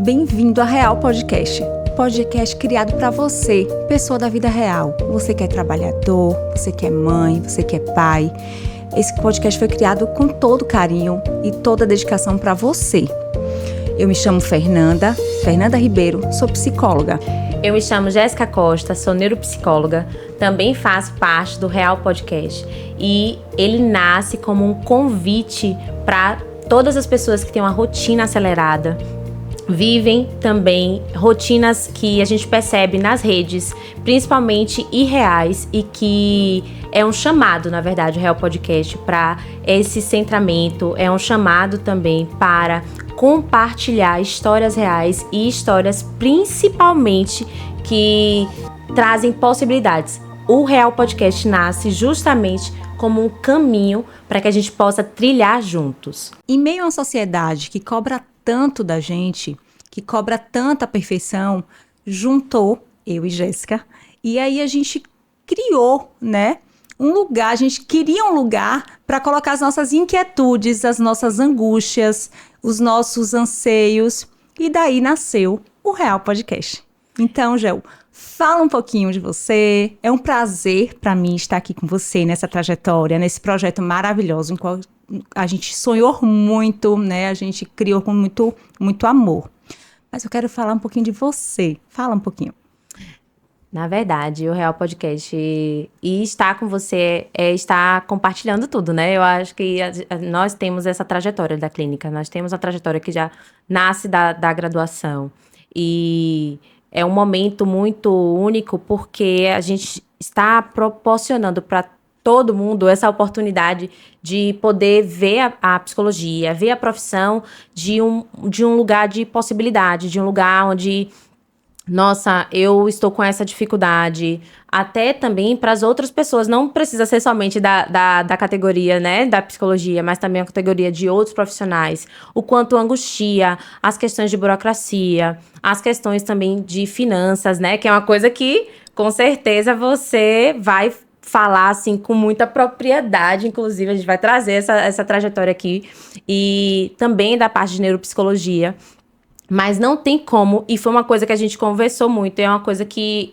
Bem-vindo a Real Podcast. Podcast criado para você, pessoa da vida real. Você que é trabalhador, você que é mãe, você que é pai. Esse podcast foi criado com todo carinho e toda a dedicação para você. Eu me chamo Fernanda Ribeiro, sou psicóloga. Eu me chamo Jéssica Costa, sou neuropsicóloga, também faço parte do Real Podcast. E ele nasce como um convite para todas as pessoas que têm uma rotina acelerada, vivem também rotinas que a gente percebe nas redes, principalmente irreais, e que é um chamado, na verdade, o Real Podcast, para esse centramento, é um chamado também para compartilhar histórias reais e histórias principalmente que trazem possibilidades. O Real Podcast nasce justamente como um caminho para que a gente possa trilhar juntos. Em meio a uma sociedade que cobra tanto da gente, que cobra tanta perfeição, juntou eu e Jéssica, e aí a gente criou, né, um lugar, a gente queria um lugar para colocar as nossas inquietudes, as nossas angústias, os nossos anseios, e daí nasceu o Real Podcast. Então, Gel, fala um pouquinho de você. É um prazer para mim estar aqui com você nessa trajetória, nesse projeto maravilhoso, em qual a gente sonhou muito, né? A gente criou com muito, muito amor. Mas eu quero falar um pouquinho de você. Fala um pouquinho. Na verdade, o Real Podcast e estar com você é estar compartilhando tudo, né? Eu acho que nós temos essa trajetória da clínica, nós temos a trajetória que já nasce da graduação. E é um momento muito único porque a gente está proporcionando para todo mundo essa oportunidade de poder ver a psicologia, ver a profissão de um lugar de possibilidade, de um lugar onde, nossa, eu estou com essa dificuldade, até também para as outras pessoas, não precisa ser somente da categoria, né, da psicologia, mas também a categoria de outros profissionais, o quanto angustia, as questões de burocracia, as questões também de finanças, né, que é uma coisa que, com certeza, você vai falar, assim, com muita propriedade, inclusive, a gente vai trazer essa trajetória aqui, e também da parte de neuropsicologia. Mas não tem como, e foi uma coisa que a gente conversou muito, é uma coisa que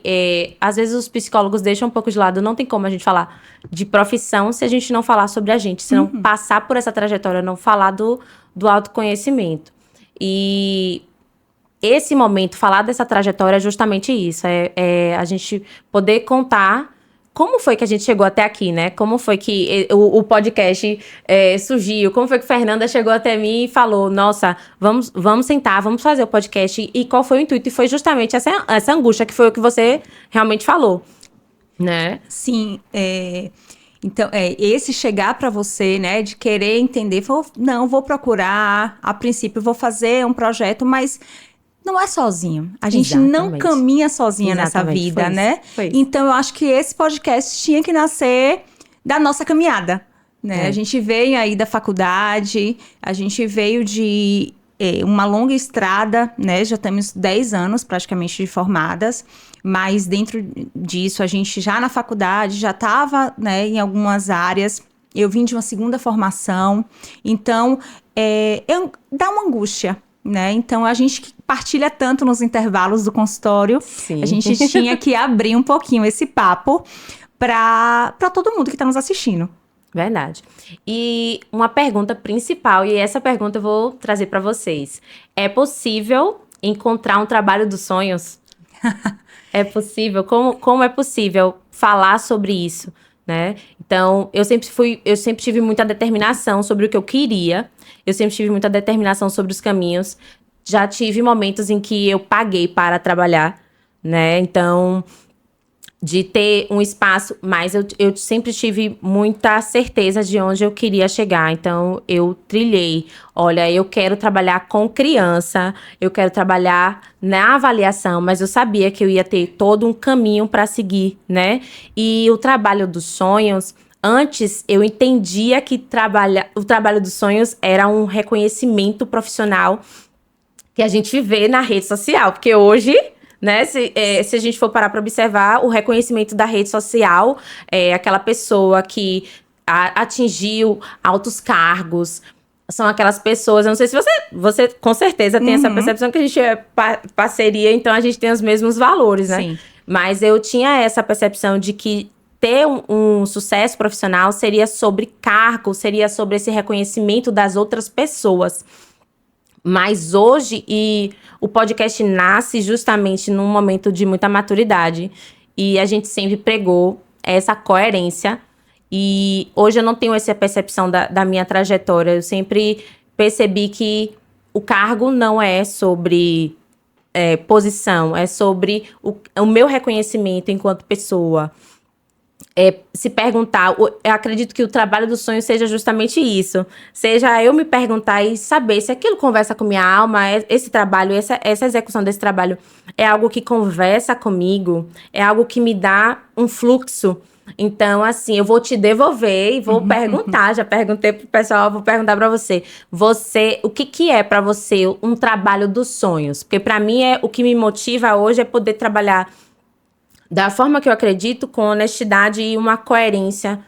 às vezes os psicólogos deixam um pouco de lado, não tem como a gente falar de profissão se a gente não falar sobre a gente, se não passar por essa trajetória, não falar do autoconhecimento. E esse momento, falar dessa trajetória é justamente isso, é a gente poder contar como foi que a gente chegou até aqui, né? Como foi que o podcast surgiu? Como foi que Fernanda chegou até mim e falou, nossa, vamos sentar, vamos fazer o podcast. E qual foi o intuito? E foi justamente essa angústia que foi o que você realmente falou, né? Sim, então, esse chegar para você, né, de querer entender, vou procurar, a princípio vou fazer um projeto, mas não é sozinho. A gente não caminha sozinha nessa vida, né? Então, eu acho que esse podcast tinha que nascer da nossa caminhada, né? A gente veio aí da faculdade, a gente veio de uma longa estrada, né? Já temos 10 anos praticamente de formadas, mas dentro disso, a gente já na faculdade, já estava, né, em algumas áreas. Eu vim de uma segunda formação, então, dá uma angústia, né? Então, a gente partilha tanto nos intervalos do consultório, sim. A gente tinha que abrir um pouquinho esse papo para todo mundo que está nos assistindo. Verdade. E uma pergunta principal, e essa pergunta eu vou trazer para vocês. É possível encontrar um trabalho dos sonhos? É possível? Como é possível falar sobre isso, né? Então, eu sempre tive muita determinação sobre o que eu queria, eu sempre tive muita determinação sobre os caminhos. Já tive momentos em que eu paguei para trabalhar, né? Então, de ter um espaço, mas eu sempre tive muita certeza de onde eu queria chegar. Então, eu trilhei. Olha, eu quero trabalhar com criança, eu quero trabalhar na avaliação, mas eu sabia que eu ia ter todo um caminho para seguir, né? E o trabalho dos sonhos, antes eu entendia que o trabalho dos sonhos era um reconhecimento profissional que a gente vê na rede social, porque hoje, né, se a gente for parar para observar, o reconhecimento da rede social é aquela pessoa que atingiu altos cargos, são aquelas pessoas, eu não sei se você com certeza tem essa percepção que a gente é parceria, então a gente tem os mesmos valores, né? Sim. Mas eu tinha essa percepção de que ter um sucesso profissional seria sobre cargo, seria sobre esse reconhecimento das outras pessoas. Mas hoje, o podcast nasce justamente num momento de muita maturidade. E a gente sempre pregou essa coerência. E hoje eu não tenho essa percepção da minha trajetória. Eu sempre percebi que o cargo não é sobre posição, é sobre o meu reconhecimento enquanto pessoa. Se perguntar, eu acredito que o trabalho do sonho seja justamente isso. Seja eu me perguntar e saber se aquilo conversa com minha alma, esse trabalho, essa execução desse trabalho é algo que conversa comigo, é algo que me dá um fluxo. Então, assim, eu vou te devolver e vou perguntar. Já perguntei pro pessoal, vou perguntar pra você. O que é pra você um trabalho dos sonhos? Porque pra mim, o que me motiva hoje é poder trabalhar da forma que eu acredito, com honestidade e uma coerência.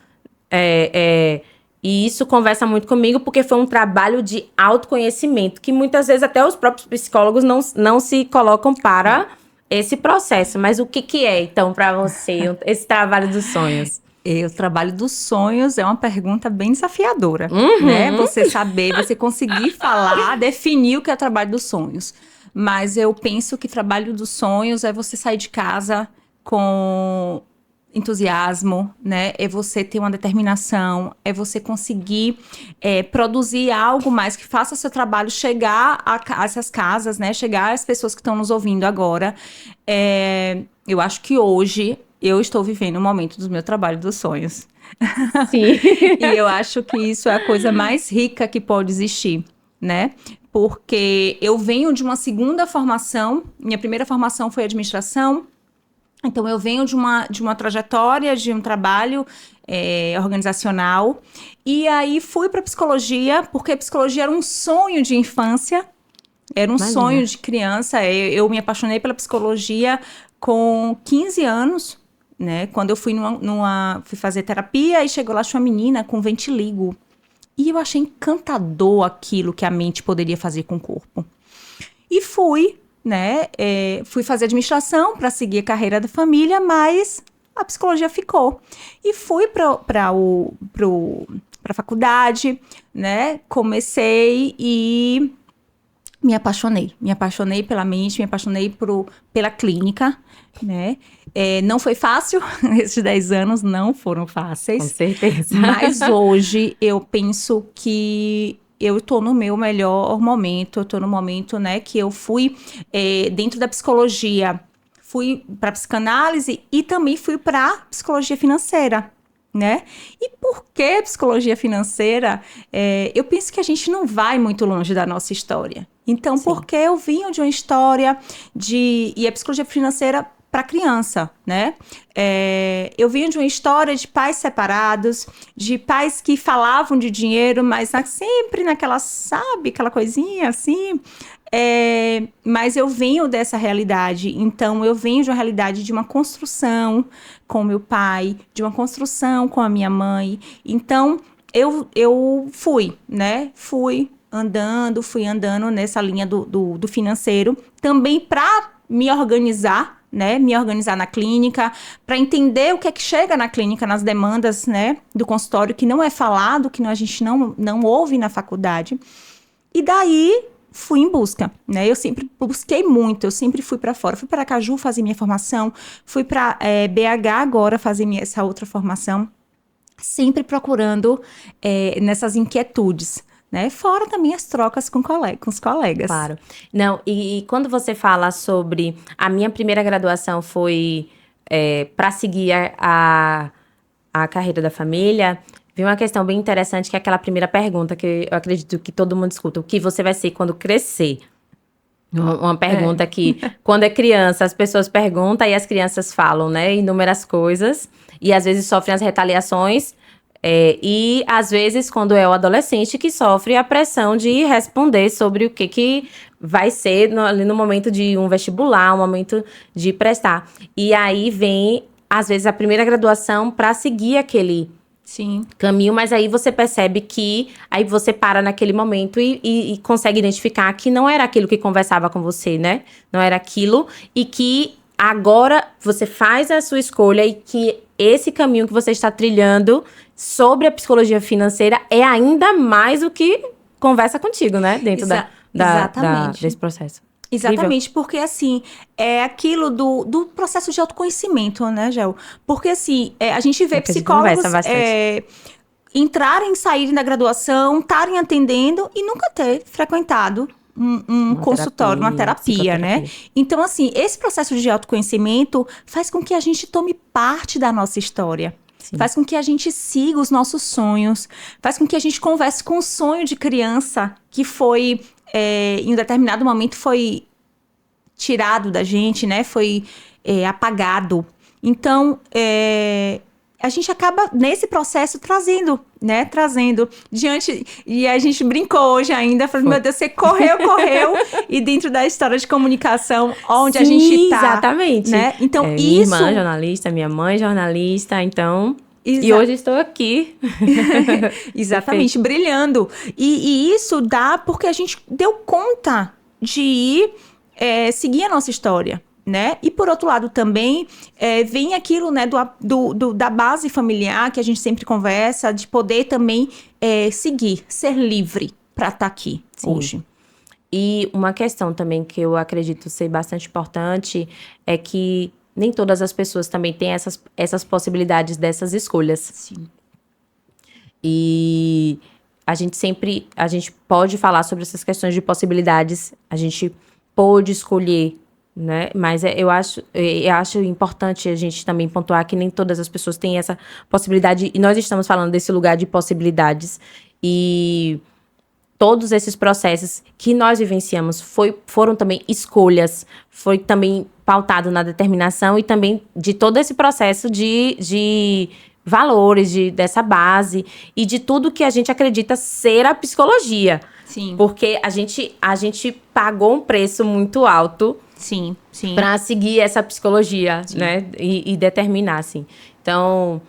E isso conversa muito comigo, porque foi um trabalho de autoconhecimento, que muitas vezes até os próprios psicólogos não se colocam para esse processo. Mas o que é, então, para você, esse trabalho dos sonhos? O trabalho dos sonhos é uma pergunta bem desafiadora, né? Você saber, você conseguir falar, definir o que é o trabalho dos sonhos. Mas eu penso que trabalho dos sonhos é você sair de casa com entusiasmo, né? É você ter uma determinação, é você conseguir produzir algo mais que faça seu trabalho chegar a essas casas, né? Chegar às pessoas que estão nos ouvindo agora. Eu acho que hoje eu estou vivendo um momento do meu trabalho dos sonhos. Sim. E eu acho que isso é a coisa mais rica que pode existir, né? Porque eu venho de uma segunda formação, minha primeira formação foi administração. Então, eu venho de uma trajetória, de um trabalho organizacional. E aí, fui para psicologia, porque a psicologia era um sonho de infância. Era um sonho de criança. Eu me apaixonei pela psicologia com 15 anos, né? Quando eu fui fui fazer terapia, e chegou lá, tinha uma menina com vitiligo. E eu achei encantador aquilo que a mente poderia fazer com o corpo. E fui, né? Fui fazer administração para seguir a carreira da família, mas a psicologia ficou. E fui para a faculdade, né? Comecei e me apaixonei. Me apaixonei pela mente, me apaixonei pela clínica, né? Não foi fácil, esses 10 anos não foram fáceis. Com certeza. Mas hoje eu penso que eu estou no meu melhor momento, eu estou no momento, né, que eu fui dentro da psicologia, fui para psicanálise e também fui para psicologia financeira, né? E por que psicologia financeira? Eu penso que a gente não vai muito longe da nossa história. Então, sim, porque eu vim de uma história e a psicologia financeira para criança, né? Eu vinha de uma história de pais separados, de pais que falavam de dinheiro, mas sempre naquela, sabe, aquela coisinha assim. Mas eu venho dessa realidade, então eu venho de uma realidade de uma construção com meu pai, de uma construção com a minha mãe. Então, eu fui, né? Fui andando nessa linha do financeiro, também para me organizar, né, me organizar na clínica, para entender o que é que chega na clínica, nas demandas, né, do consultório, que não é falado, que a gente não ouve na faculdade. E daí fui em busca, né, eu sempre busquei muito, eu sempre fui para fora, fui para Aracaju fazer minha formação, fui para BH agora fazer essa outra formação, sempre procurando nessas inquietudes, né? Fora também as trocas com os colegas. Claro. Não, e quando você fala sobre... A minha primeira graduação foi para seguir a carreira da família, veio uma questão bem interessante, que é aquela primeira pergunta que eu acredito que todo mundo escuta. O que você vai ser quando crescer? Uma pergunta que, quando é criança, as pessoas perguntam e as crianças falam, né? Inúmeras coisas. E às vezes sofrem as retaliações. E, às vezes, quando é o adolescente que sofre a pressão de responder sobre o que vai ser ali no momento de um vestibular, um momento de prestar. E aí vem, às vezes, a primeira graduação para seguir aquele Sim. caminho, mas aí você percebe que aí você para naquele momento e consegue identificar que não era aquilo que conversava com você, né? Não era aquilo, e que agora você faz a sua escolha e que esse caminho que você está trilhando sobre a psicologia financeira é ainda mais o que conversa contigo, né? Dentro Exatamente. desse processo. Exatamente, porque assim, é aquilo do processo de autoconhecimento, né, Gel? Porque assim, a gente vê que a gente psicólogos conversa bastante. entrarem, saírem da graduação, estarem atendendo e nunca ter frequentado um consultório, uma terapia, né? Então, assim, esse processo de autoconhecimento faz com que a gente tome parte da nossa história. Sim. Faz com que a gente siga os nossos sonhos, faz com que a gente converse com o sonho de criança que foi, em um determinado momento, foi tirado da gente, né? Foi apagado. Então, a gente acaba, nesse processo, trazendo diante... E a gente brincou hoje ainda, falando, meu Deus, você correu, e dentro da história de comunicação, onde a gente tá. Exatamente. Né? Então, isso... Minha irmã é jornalista, minha mãe é jornalista, então... E hoje estou aqui. Exatamente, brilhando. E isso dá porque a gente deu conta de ir seguir a nossa história, né? E por outro lado também vem aquilo, né, da base familiar que a gente sempre conversa, de poder também seguir, ser livre para estar aqui hoje. E uma questão também que eu acredito ser bastante importante é que nem todas as pessoas também têm essas possibilidades dessas escolhas. Sim. E a gente pode falar sobre essas questões de possibilidades, a gente pode escolher, né? Mas eu acho importante a gente também pontuar que nem todas as pessoas têm essa possibilidade, e nós estamos falando desse lugar de possibilidades, e todos esses processos que nós vivenciamos foram também escolhas, foi também pautado na determinação e também de todo esse processo de valores, dessa base e de tudo que a gente acredita ser a psicologia. Sim. Porque a gente pagou um preço muito alto, sim, para seguir essa psicologia, sim, né? E determinar, assim. Então,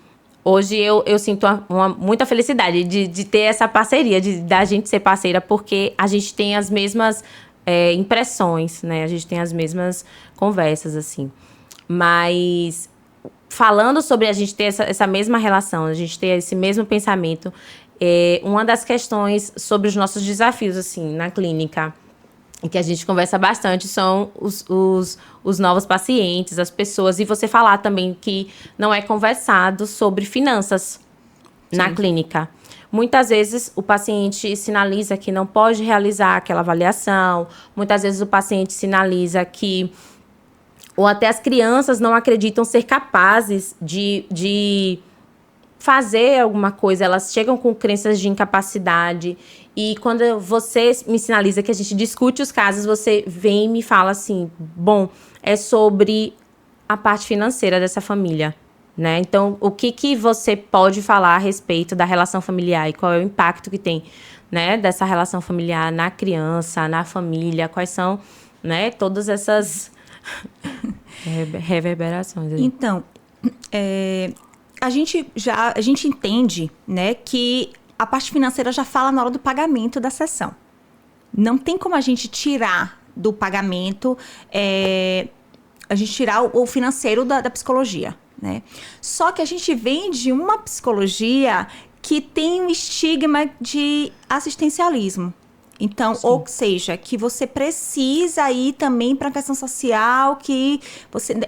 hoje eu sinto muita felicidade de ter essa parceria, da gente ser parceira, porque a gente tem as mesmas impressões, né? A gente tem as mesmas conversas, assim. Mas, falando sobre a gente ter essa mesma relação, a gente ter esse mesmo pensamento, uma das questões sobre os nossos desafios, assim, na clínica, e que a gente conversa bastante, são os novos pacientes, as pessoas, e você falar também que não é conversado sobre finanças, sim, na clínica. Muitas vezes o paciente sinaliza que não pode realizar aquela avaliação, muitas vezes o paciente sinaliza que, ou até as crianças não acreditam ser capazes de fazer alguma coisa, elas chegam com crenças de incapacidade. E quando você me sinaliza que a gente discute os casos, você vem e me fala assim, bom, é sobre a parte financeira dessa família, né? Então, o que você pode falar a respeito da relação familiar e qual é o impacto que tem, né, dessa relação familiar na criança, na família, quais são, né, todas essas reverberações aí. Então, a gente entende, né, que a parte financeira já fala na hora do pagamento da sessão. Não tem como a gente tirar do pagamento, a gente tirar o financeiro da psicologia, né? Só que a gente vem de uma psicologia que tem um estigma de assistencialismo. Então, sim, ou seja, que você precisa ir também para a questão social, que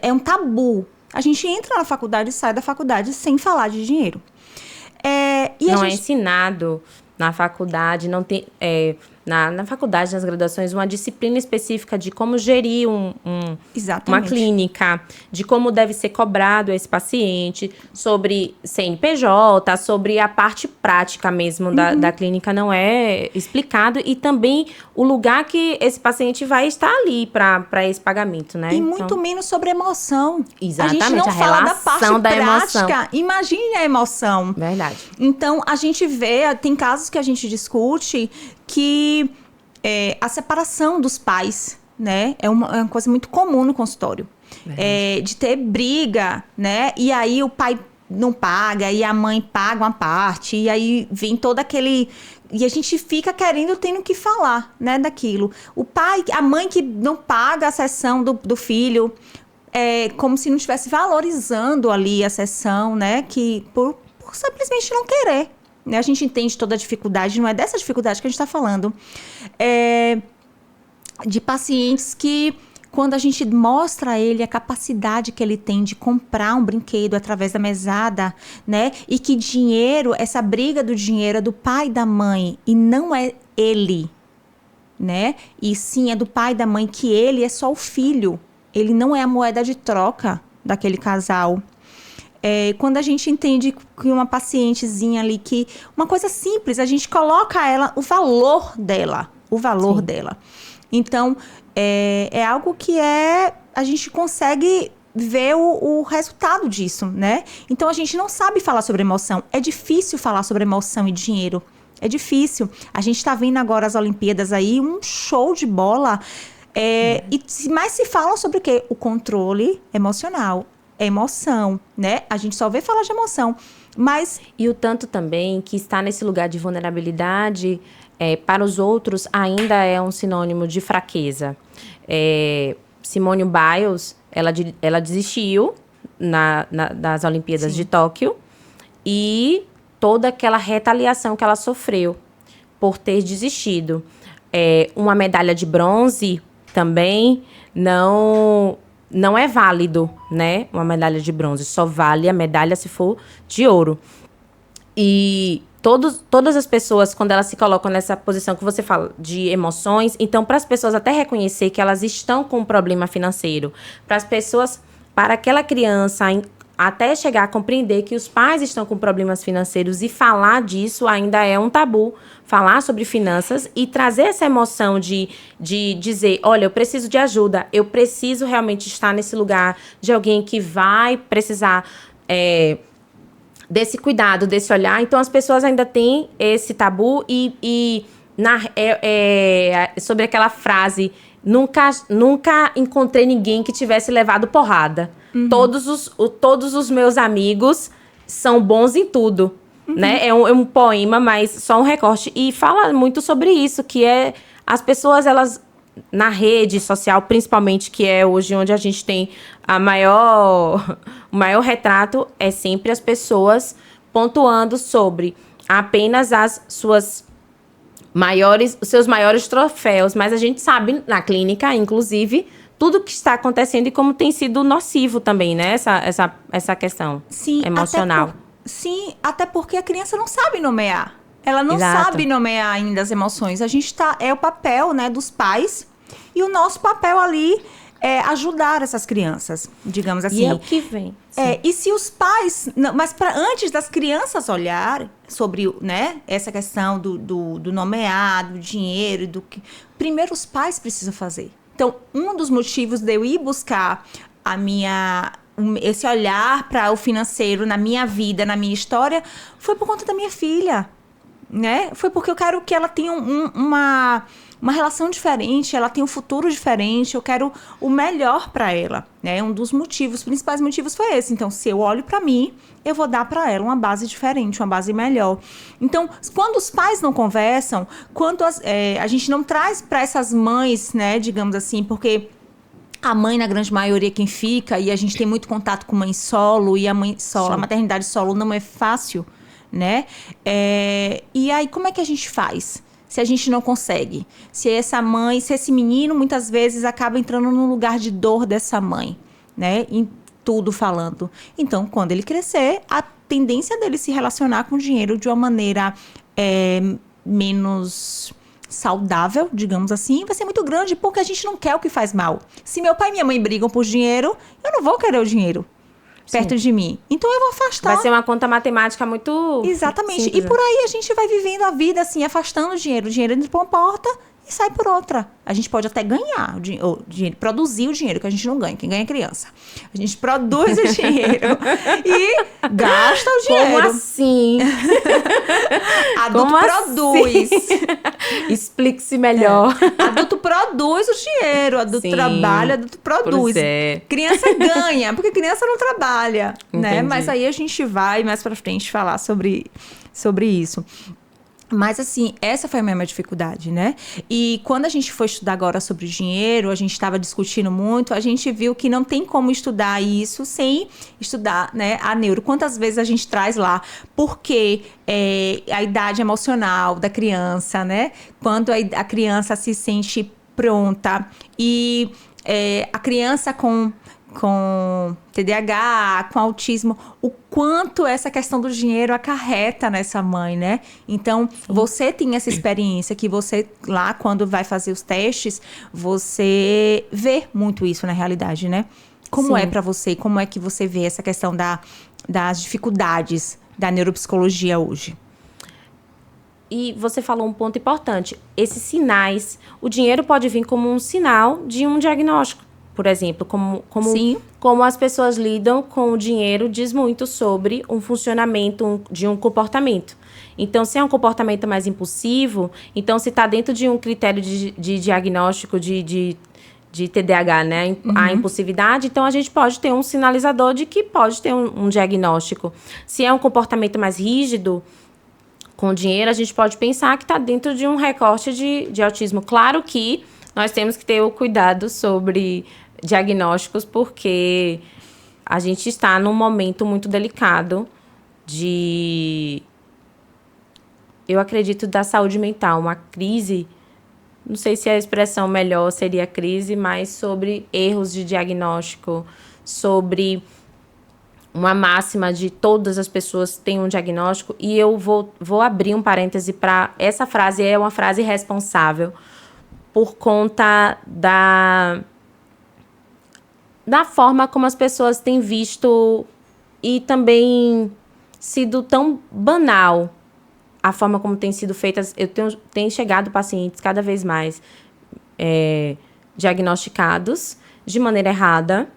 é um tabu. A gente entra na faculdade e sai da faculdade sem falar de dinheiro. E não é ensinado na faculdade, não tem... Na faculdade, nas graduações, uma disciplina específica de como gerir uma clínica, de como deve ser cobrado esse paciente, sobre CNPJ, sobre a parte prática mesmo da clínica, não é explicado, e também o lugar que esse paciente vai estar ali para esse pagamento, né? E muito menos sobre emoção. Exatamente, a gente não fala da parte da prática. Emoção. Imagine a emoção. Verdade. Então, a gente vê, tem casos que a gente discute que a separação dos pais, né, é uma coisa muito comum no consultório. De ter briga, né, e aí o pai não paga, e a mãe paga uma parte, e aí vem todo aquele... E a gente fica tendo que falar, né, daquilo. A mãe que não paga a sessão do filho, como se não estivesse valorizando ali a sessão, né, que por simplesmente não querer. Né? A gente entende toda a dificuldade, não é dessa dificuldade que a gente está falando. De pacientes que, quando a gente mostra a ele a capacidade que ele tem de comprar um brinquedo através da mesada, né? E que dinheiro, essa briga do dinheiro é do pai e da mãe, e não é ele, né? E sim é do pai e da mãe, que ele é só o filho. Ele não é a moeda de troca daquele casal. Quando a gente entende que uma pacientezinha ali, que uma coisa simples, a gente coloca ela, o valor dela. Então, é algo que a gente consegue ver o resultado disso, né? Então, a gente não sabe falar sobre emoção. É difícil falar sobre emoção e dinheiro. É difícil. A gente está vendo agora as Olimpíadas aí, um show de bola. Mas se fala sobre o quê? O controle emocional. Emoção, né? A gente só vê falar de emoção. Mas... E o tanto também que está nesse lugar de vulnerabilidade... para os outros, ainda é um sinônimo de fraqueza. Simone Biles, ela desistiu das Olimpíadas Sim. de Tóquio, e toda aquela retaliação que ela sofreu por ter desistido. Uma medalha de bronze também não é válido, né? Uma medalha de bronze. Só vale a medalha se for de ouro. E... Todas as pessoas, quando elas se colocam nessa posição que você fala de emoções, então, para as pessoas até reconhecer que elas estão com um problema financeiro, para aquela criança até chegar a compreender que os pais estão com problemas financeiros e falar disso ainda é um tabu. Falar sobre finanças e trazer essa emoção de dizer, olha, eu preciso de ajuda, eu preciso realmente estar nesse lugar de alguém que vai precisar... desse cuidado, desse olhar. Então, as pessoas ainda têm esse tabu sobre aquela frase, nunca encontrei ninguém que tivesse levado porrada. Uhum. Todos os meus amigos são bons em tudo. Uhum. Né? É um poema, mas só um recorte. E fala muito sobre isso, que as pessoas, elas... na rede social, principalmente, que é hoje onde a gente tem o maior retrato, é sempre as pessoas pontuando sobre apenas os seus maiores troféus. Mas a gente sabe, na clínica, inclusive, tudo que está acontecendo e como tem sido nocivo também, né? Essa questão emocional. Até porque a criança não sabe nomear. Ela não sabe nomear ainda as emoções. É o papel, né, dos pais. E o nosso papel ali é ajudar essas crianças, digamos assim. E é o que vem. E se os pais... Mas antes das crianças olharem sobre, né, essa questão do nomear, do dinheiro, primeiro os pais precisam fazer. Então, um dos motivos de eu ir buscar esse olhar para o financeiro na minha vida, na minha história, foi por conta da minha filha. Né? Foi porque eu quero que ela tenha uma relação diferente, ela tenha um futuro diferente, eu quero o melhor para ela, né? Um dos principais motivos foi esse. Então, se eu olho para mim, eu vou dar para ela uma base diferente, uma base melhor. Então, quando os pais não conversam, quando a gente não traz para essas mães, né, digamos assim, porque a mãe, na grande maioria, quem fica, e a gente tem muito contato com mãe solo, e a mãe solo, a maternidade solo não é fácil, né? E aí, como é que a gente faz? Se a gente não consegue? Se esse menino, muitas vezes, acaba entrando no lugar de dor dessa mãe, né? Em tudo falando. Então, quando ele crescer, a tendência dele se relacionar com o dinheiro de uma maneira menos saudável, digamos assim, vai ser muito grande, porque a gente não quer o que faz mal. Se meu pai e minha mãe brigam por dinheiro, eu não vou querer o dinheiro perto de mim. Então, eu vou afastar. Vai ser uma conta matemática muito... Exatamente. simples. E por aí a gente vai vivendo a vida, assim, afastando o dinheiro. O dinheiro entra por uma porta e sai por outra. A gente pode até ganhar o dinheiro, produzir o dinheiro, que a gente não ganha. Quem ganha é criança. A gente produz o dinheiro e gasta o dinheiro. Como assim? Adulto Como produz. Assim? Explique-se melhor. Adulto produz o dinheiro. Adulto trabalha, adulto produz. Criança ganha, porque criança não trabalha, né? Mas aí a gente vai mais pra frente falar sobre isso. Mas, assim, essa foi a minha dificuldade, né? E quando a gente foi estudar agora sobre dinheiro, a gente estava discutindo muito, a gente viu que não tem como estudar isso sem estudar, né, a neuro. Quantas vezes a gente traz lá? Porque a idade emocional da criança, né? Quando a criança se sente pronta e a criança com TDAH, com autismo, o quanto essa questão do dinheiro acarreta nessa mãe, né? Então, você tem essa experiência que você, lá, quando vai fazer os testes, você vê muito isso na realidade, né? Como é pra você? Como é que você vê essa questão das dificuldades da neuropsicologia hoje? E você falou um ponto importante. Esses sinais, o dinheiro pode vir como um sinal de um diagnóstico. Por exemplo, como as pessoas lidam com o dinheiro diz muito sobre um funcionamento de um comportamento. Então, se é um comportamento mais impulsivo, então se está dentro de um critério de diagnóstico de TDAH, né? A impulsividade, então a gente pode ter um sinalizador de que pode ter um diagnóstico. Se é um comportamento mais rígido, com dinheiro, a gente pode pensar que está dentro de um recorte de autismo. Claro que nós temos que ter o cuidado sobre diagnósticos, porque a gente está num momento muito delicado eu acredito, da saúde mental, uma crise, não sei se a expressão melhor seria crise, mas sobre erros de diagnóstico, sobre uma máxima de todas as pessoas têm um diagnóstico, e eu vou abrir um parêntese para essa frase, é uma frase responsável por conta da forma como as pessoas têm visto e também sido tão banal a forma como tem sido feitas. Eu tenho chegado pacientes cada vez mais diagnosticados de maneira errada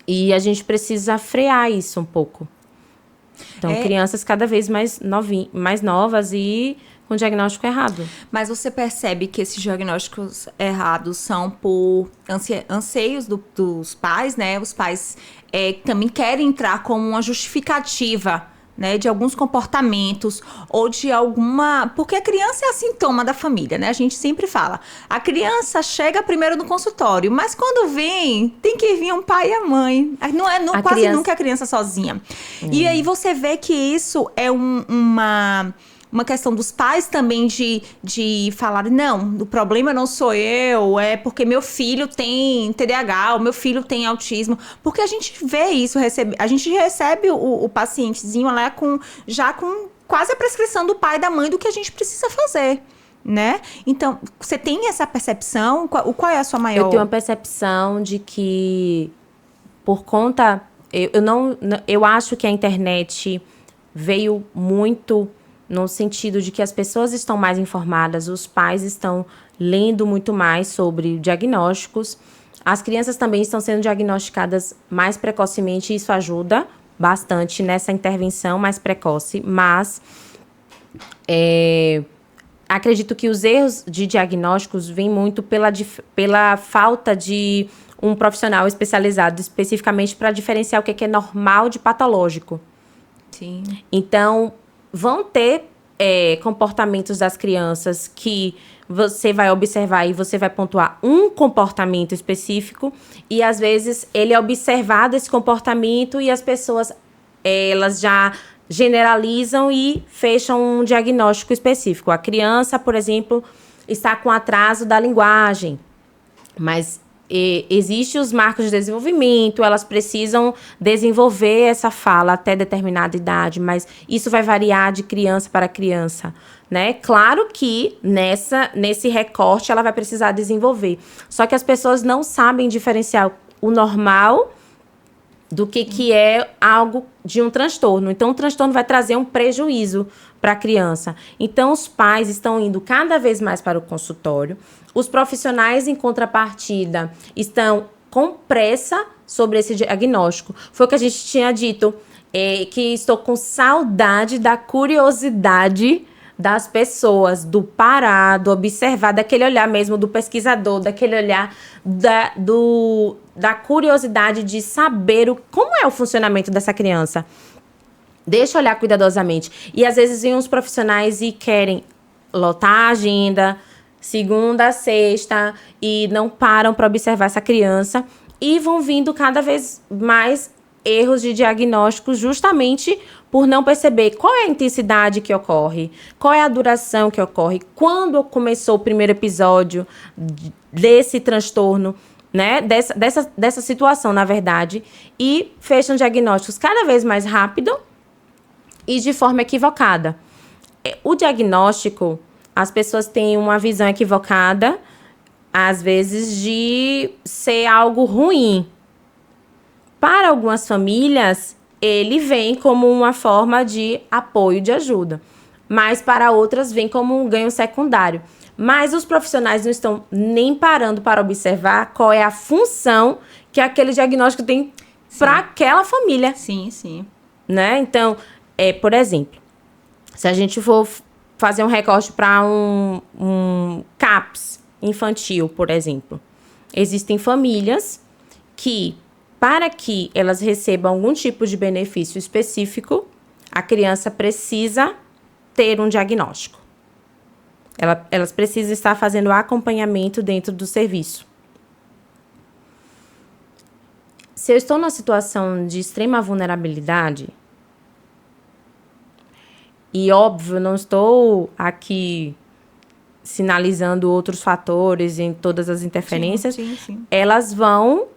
e a gente precisa frear isso um pouco. Então, crianças cada vez mais novas e com diagnóstico errado. Mas você percebe que esses diagnósticos errados são por anseios dos pais, né? Os pais também querem entrar como uma justificativa, né, de alguns comportamentos ou de alguma... Porque a criança é a sintoma da família, né? A gente sempre fala. A criança chega primeiro no consultório, mas quando vem, tem que vir um pai e a mãe. Quase nunca é a criança sozinha. E aí você vê que isso é uma questão dos pais também de falar, não, o problema não sou eu, é porque meu filho tem TDAH, ou meu filho tem autismo. Porque a gente vê isso, a gente recebe o pacientezinho lá já com quase a prescrição do pai e da mãe do que a gente precisa fazer, né? Então, você tem essa percepção? Qual é a sua maior... Eu tenho uma percepção de que, por conta... Eu acho que a internet veio muito... no sentido de que as pessoas estão mais informadas, os pais estão lendo muito mais sobre diagnósticos, as crianças também estão sendo diagnosticadas mais precocemente, e isso ajuda bastante nessa intervenção mais precoce, mas acredito que os erros de diagnósticos vêm muito pela falta de um profissional especializado especificamente para diferenciar o que é normal de patológico. Sim. Então, vão ter comportamentos das crianças que você vai observar e você vai pontuar um comportamento específico e, às vezes, ele é observado esse comportamento e as pessoas, elas já generalizam e fecham um diagnóstico específico. A criança, por exemplo, está com atraso da linguagem, mas... existem os marcos de desenvolvimento, elas precisam desenvolver essa fala até determinada idade, mas isso vai variar de criança para criança, né? Claro que nesse recorte ela vai precisar desenvolver. Só que as pessoas não sabem diferenciar o normal do que é algo de um transtorno. Então, o transtorno vai trazer um prejuízo para a criança. Então, os pais estão indo cada vez mais para o consultório. Os profissionais, em contrapartida, estão com pressa sobre esse diagnóstico. Foi o que a gente tinha dito, que estou com saudade da curiosidade das pessoas, do parar, do observar, daquele olhar mesmo do pesquisador, daquele olhar da curiosidade de saber como é o funcionamento dessa criança. Deixa eu olhar cuidadosamente. E às vezes vêm uns profissionais e querem lotar a agenda, segunda a sexta, e não param para observar essa criança. E vão vindo cada vez mais erros de diagnóstico justamente por não perceber qual é a intensidade que ocorre, qual é a duração que ocorre, quando começou o primeiro episódio desse transtorno, né? Dessa situação, na verdade, e fecham diagnósticos cada vez mais rápido e de forma equivocada. O diagnóstico, as pessoas têm uma visão equivocada, às vezes, de ser algo ruim. Para algumas famílias, ele vem como uma forma de apoio, de ajuda. Mas para outras, vem como um ganho secundário. Mas os profissionais não estão nem parando para observar qual é a função que aquele diagnóstico tem para aquela família. Sim, sim. Né? Então, por exemplo, se a gente for fazer um recorte para um CAPS infantil, por exemplo, existem famílias que, para que elas recebam algum tipo de benefício específico, a criança precisa ter um diagnóstico. Elas precisam estar fazendo acompanhamento dentro do serviço. Se eu estou numa situação de extrema vulnerabilidade, e óbvio, não estou aqui sinalizando outros fatores em todas as interferências, sim. Elas vão,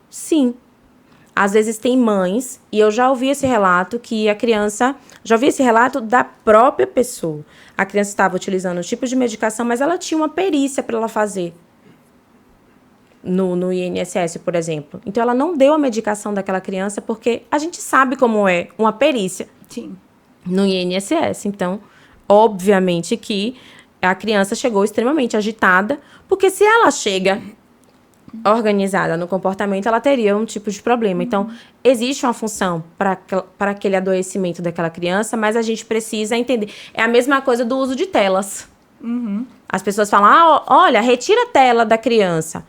sim. Às vezes tem mães, e eu já ouvi esse relato, já ouvi esse relato da própria pessoa. A criança estava utilizando um tipo de medicação, mas ela tinha uma perícia para ela fazer no INSS, por exemplo. Então, ela não deu a medicação daquela criança, porque a gente sabe como é uma perícia. Sim. No INSS. Então, obviamente que a criança chegou extremamente agitada, porque se ela chega organizada no comportamento, ela teria um tipo de problema. Então, existe uma função para aquele adoecimento daquela criança, mas a gente precisa entender. É a mesma coisa do uso de telas. As pessoas falam, olha, retira a tela da criança.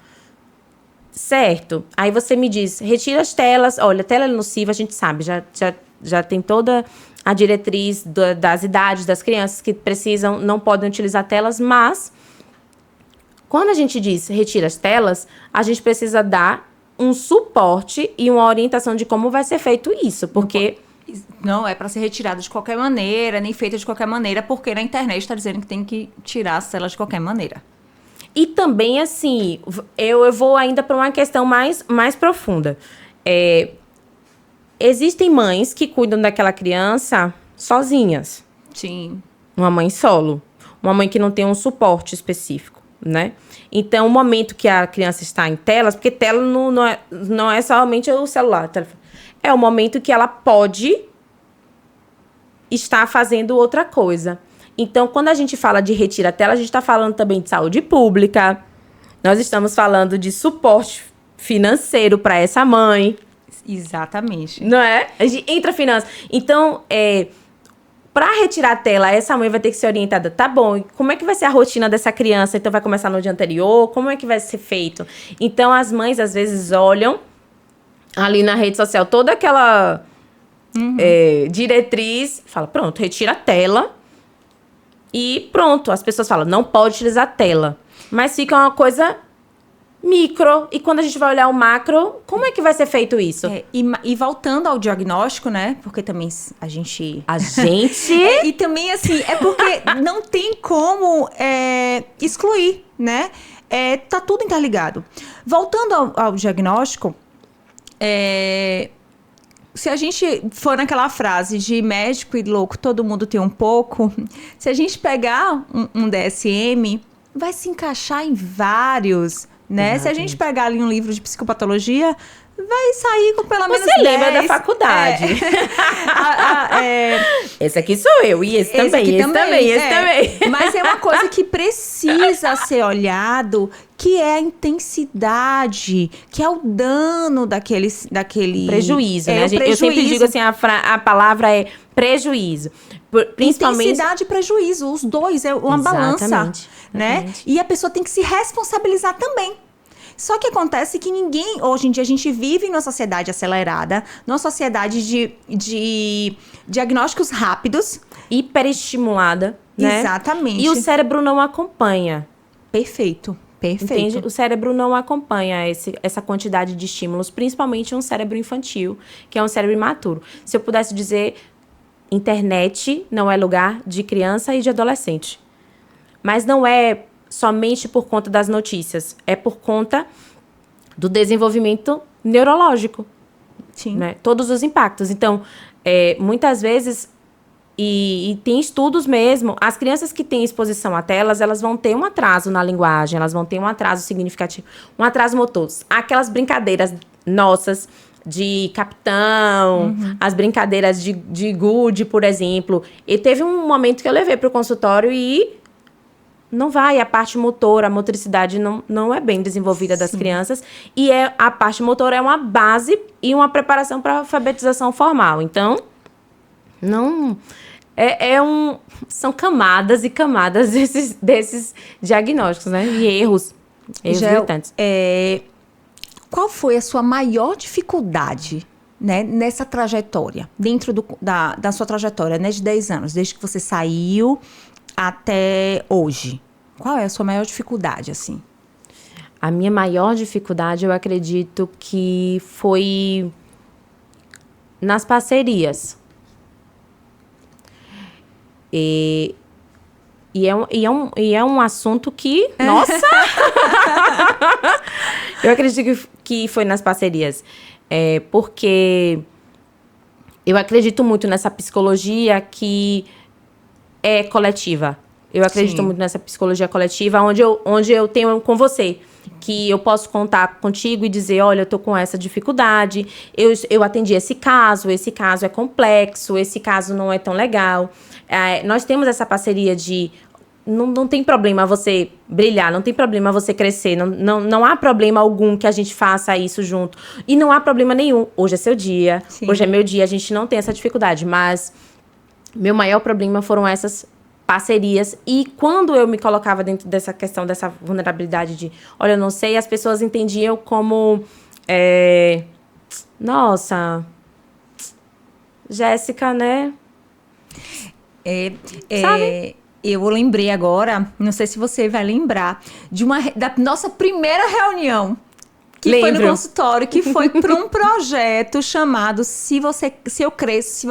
Certo. Aí você me diz, retira as telas. Olha, a tela é nociva, a gente sabe, já tem toda a diretriz das idades das crianças que não podem utilizar telas, mas quando a gente diz retira as telas, a gente precisa dar um suporte e uma orientação de como vai ser feito isso, porque não é para ser retirado de qualquer maneira, nem feita de qualquer maneira, porque na internet está dizendo que tem que tirar as telas de qualquer maneira. E também, assim, eu vou ainda para uma questão mais profunda. Existem mães que cuidam daquela criança sozinhas. Sim. Uma mãe solo. Uma mãe que não tem um suporte específico, né? Então, o momento que a criança está em telas, porque tela não é somente o celular. É o momento que ela pode estar fazendo outra coisa. Então, quando a gente fala de retira a tela, a gente está falando também de saúde pública. Nós estamos falando de suporte financeiro para essa mãe. Exatamente. Não é? A gente entra finanças. Então, para retirar a tela, essa mãe vai ter que ser orientada. Tá bom, como é que vai ser a rotina dessa criança? Então, vai começar no dia anterior? Como é que vai ser feito? Então, as mães, às vezes, olham ali na rede social toda aquela diretriz. Fala, pronto, retira a tela. E pronto, as pessoas falam, não pode utilizar a tela. Mas fica uma coisa micro. E quando a gente vai olhar o macro, como é que vai ser feito isso? E voltando ao diagnóstico, né? Porque também a gente... E também, assim, é porque não tem como excluir, né? Tá tudo interligado. Voltando ao diagnóstico, se a gente for naquela frase de médico e louco, todo mundo tem um pouco, se a gente pegar um DSM, vai se encaixar em vários, né? Exatamente. Se a gente pegar ali um livro de psicopatologia, vai sair com pelo menos Você 10. lembra da faculdade. Esse aqui sou eu, e esse também, esse também. Mas é uma coisa que precisa ser olhado, que é a intensidade, que é o dano daquele prejuízo, né? prejuízo. Eu sempre digo assim, a palavra é prejuízo. Principalmente... Intensidade e prejuízo, os dois, é uma balança, né? E a pessoa tem que se responsabilizar também. Só que acontece que hoje em dia a gente vive numa sociedade acelerada, numa sociedade de diagnósticos rápidos. Hiperestimulada, né? Exatamente. E o cérebro não acompanha. Perfeito. Entende? O cérebro não acompanha essa quantidade de estímulos, principalmente um cérebro infantil, que é um cérebro imaturo. Se eu pudesse dizer, internet não é lugar de criança e de adolescente. Mas não é somente por conta das notícias, é por conta do desenvolvimento neurológico. Sim. Né? Todos os impactos. Então, muitas vezes, e tem estudos mesmo, as crianças que têm exposição a telas, elas vão ter um atraso na linguagem, elas vão ter um atraso significativo, um atraso motor. Aquelas brincadeiras nossas de capitão, as brincadeiras de gude, por exemplo. E teve um momento que eu levei para o consultório e não vai, a parte motora, a motricidade não é bem desenvolvida das crianças. E a parte motora é uma base e uma preparação para a alfabetização formal. Então, não... são camadas e camadas desses diagnósticos, né? E erros gritantes. Qual foi a sua maior dificuldade, né, nessa trajetória, dentro da sua trajetória, né, de 10 anos, desde que você saiu até hoje? Qual é a sua maior dificuldade, assim? A minha maior dificuldade, eu acredito que foi nas parcerias. E é um assunto que... Nossa! Eu acredito que foi nas parcerias. Porque eu acredito muito nessa psicologia que é coletiva. Eu acredito muito nessa psicologia coletiva, onde eu tenho com você. Que eu posso contar contigo e dizer, olha, eu tô com essa dificuldade, eu atendi esse caso é complexo, esse caso não é tão legal. Nós temos essa parceria de... Não tem problema você brilhar, não tem problema você crescer, não há problema algum que a gente faça isso junto. E não há problema nenhum. Hoje é seu dia, hoje é meu dia, a gente não tem essa dificuldade. Mas meu maior problema foram essas parcerias. E quando eu me colocava dentro dessa questão, dessa vulnerabilidade de, olha, eu não sei, as pessoas entendiam como... nossa, Jéssica, né? Sabe? Eu lembrei agora, não sei se você vai lembrar, da nossa primeira reunião, que foi no consultório, que foi para um projeto chamado Se Você Cresce,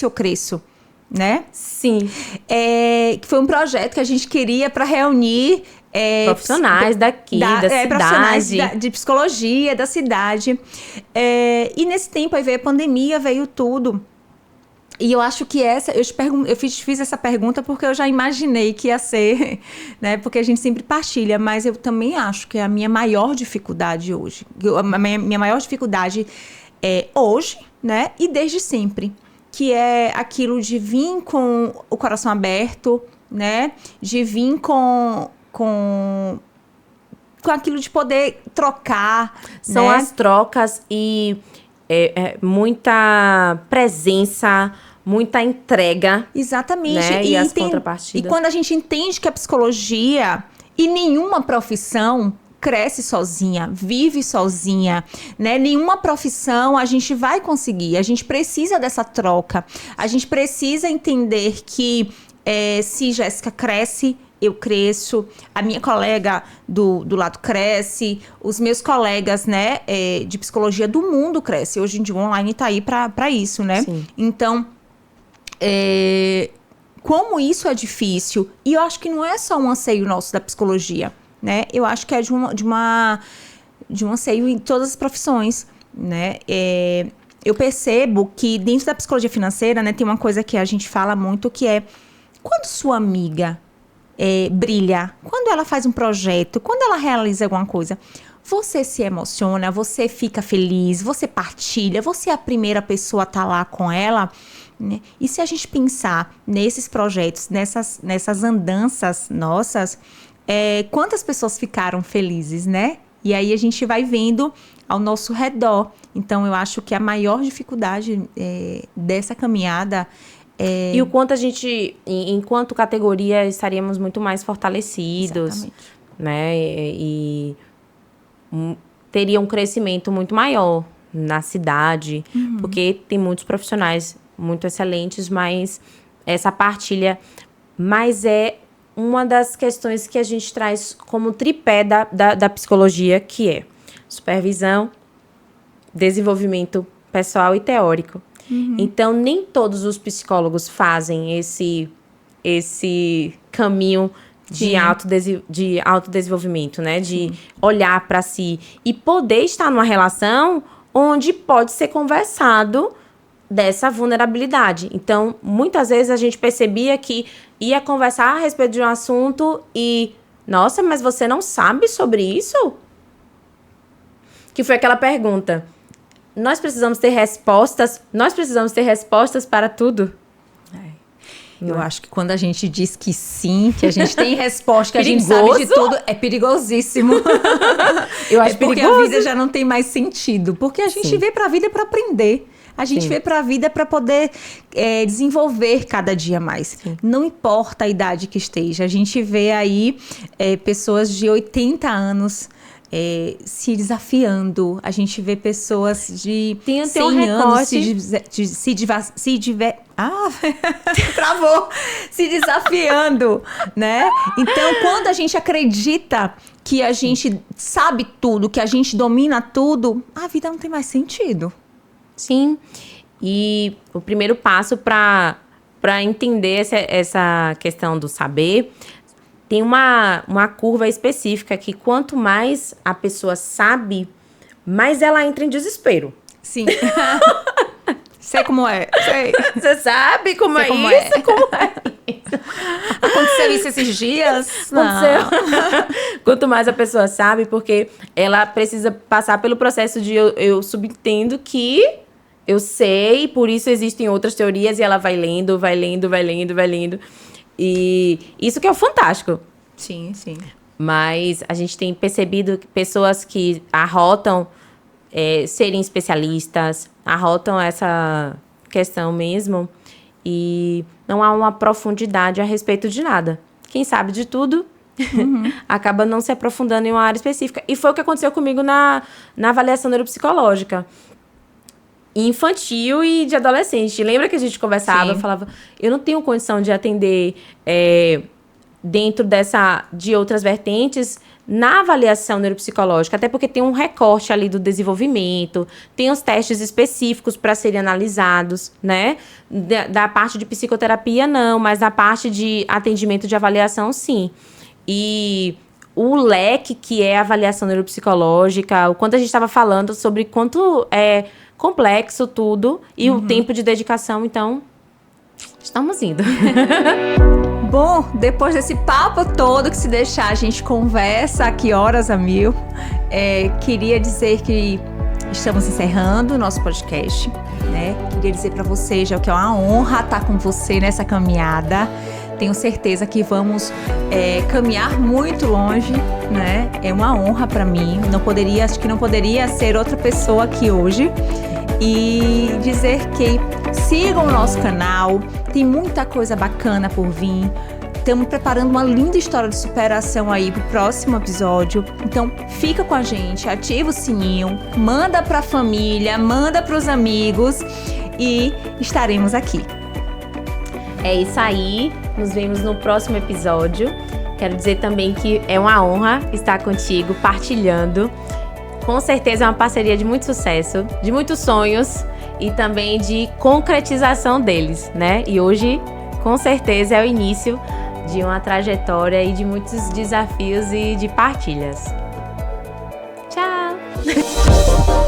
Eu Cresço, né? Sim. Que foi um projeto que a gente queria para reunir... profissionais daqui, da cidade. Profissionais de psicologia da cidade. E nesse tempo aí veio a pandemia, veio tudo. E eu acho que eu fiz essa pergunta porque eu já imaginei que ia ser, né? Porque a gente sempre partilha, mas eu também acho que é a minha maior dificuldade hoje. A minha maior dificuldade é hoje, né? E desde sempre. Que é aquilo de vir com o coração aberto, né? De vir com aquilo de poder trocar. São, né? As trocas e muita presença, muita entrega. Exatamente. Né? E as contrapartidas. E quando a gente entende que a psicologia e nenhuma profissão cresce sozinha, vive sozinha, né? Nenhuma profissão a gente vai conseguir. A gente precisa dessa troca. A gente precisa entender que se Jéssica cresce, eu cresço, a minha colega do lado cresce, os meus colegas, né, de psicologia do mundo crescem. Hoje em dia o online está aí para isso, né? Sim. Então, como isso é difícil, e eu acho que não é só um anseio nosso da psicologia, né? Eu acho que é de um anseio em todas as profissões, né? Eu percebo que dentro da psicologia financeira, né, tem uma coisa que a gente fala muito, que é quando sua amiga brilha, quando ela faz um projeto, quando ela realiza alguma coisa, você se emociona, você fica feliz, você partilha, você é a primeira pessoa a estar lá com ela, né? E se a gente pensar nesses projetos, nessas andanças nossas, quantas pessoas ficaram felizes, né? E aí a gente vai vendo ao nosso redor. Então, eu acho que a maior dificuldade dessa caminhada E o quanto a gente, enquanto categoria, estaríamos muito mais fortalecidos. Exatamente. Né? E teria um crescimento muito maior na cidade, porque tem muitos profissionais muito excelentes, mas essa partilha... Mas é uma das questões que a gente traz como tripé da psicologia, que é supervisão, desenvolvimento pessoal e teórico. Então, nem todos os psicólogos fazem esse caminho de autodesenvolvimento, né? De olhar para si e poder estar numa relação onde pode ser conversado dessa vulnerabilidade. Então, muitas vezes a gente percebia que ia conversar a respeito de um assunto e... Nossa, mas você não sabe sobre isso? Que foi aquela pergunta... Nós precisamos ter respostas para tudo. Eu acho que quando a gente diz que sim, que a gente tem resposta, que a gente sabe de tudo, é perigosíssimo. Eu acho porque perigoso. A vida já não tem mais sentido. Porque a gente vê para a vida para aprender. A gente vê para a vida para poder desenvolver cada dia mais. Não importa a idade que esteja. A gente vê aí pessoas de 80 anos... se desafiando. A gente vê pessoas de 100 anos travou! Se desafiando, né? Então, quando a gente acredita que a gente sabe tudo, que a gente domina tudo, a vida não tem mais sentido. Sim. E o primeiro passo para entender essa questão do saber... Tem uma curva específica que quanto mais a pessoa sabe, mais ela entra em desespero. Sim. Sei como é. Sei. Você sabe como é como isso? Como é isso? Aconteceu isso esses dias? Aconteceu. Quanto mais a pessoa sabe, porque ela precisa passar pelo processo de eu subentendo que eu sei, por isso existem outras teorias, e ela vai lendo. E isso que é o fantástico. Sim, sim. Mas a gente tem percebido que pessoas que arrotam serem especialistas, arrotam essa questão mesmo, e não há uma profundidade a respeito de nada. Quem sabe de tudo acaba não se aprofundando em uma área específica. E foi o que aconteceu comigo na avaliação neuropsicológica. Infantil e de adolescente. Lembra que a gente conversava? Eu falava, eu não tenho condição de atender dentro de outras vertentes na avaliação neuropsicológica, até porque tem um recorte ali do desenvolvimento, tem os testes específicos para serem analisados, né? Da parte de psicoterapia, não, mas da parte de atendimento de avaliação, sim. E o leque que é a avaliação neuropsicológica, o quanto a gente estava falando sobre quanto é complexo tudo e o tempo de dedicação, então estamos indo. Bom, depois desse papo todo, que se deixar a gente conversa aqui horas a mil, queria dizer que estamos encerrando o nosso podcast, né? Queria dizer para você, já que é uma honra estar com você nessa caminhada. Tenho certeza que vamos caminhar muito longe, né? É uma honra para mim. Acho que não poderia ser outra pessoa aqui hoje. E dizer que sigam o nosso canal. Tem muita coisa bacana por vir. Estamos preparando uma linda história de superação aí pro próximo episódio. Então, fica com a gente, ativa o sininho, manda pra família, manda pros amigos e estaremos aqui. É isso aí. Nos vemos no próximo episódio. Quero dizer também que é uma honra estar contigo, partilhando. Com certeza é uma parceria de muito sucesso, de muitos sonhos e também de concretização deles, né? E hoje, com certeza, é o início de uma trajetória e de muitos desafios e de partilhas. Tchau!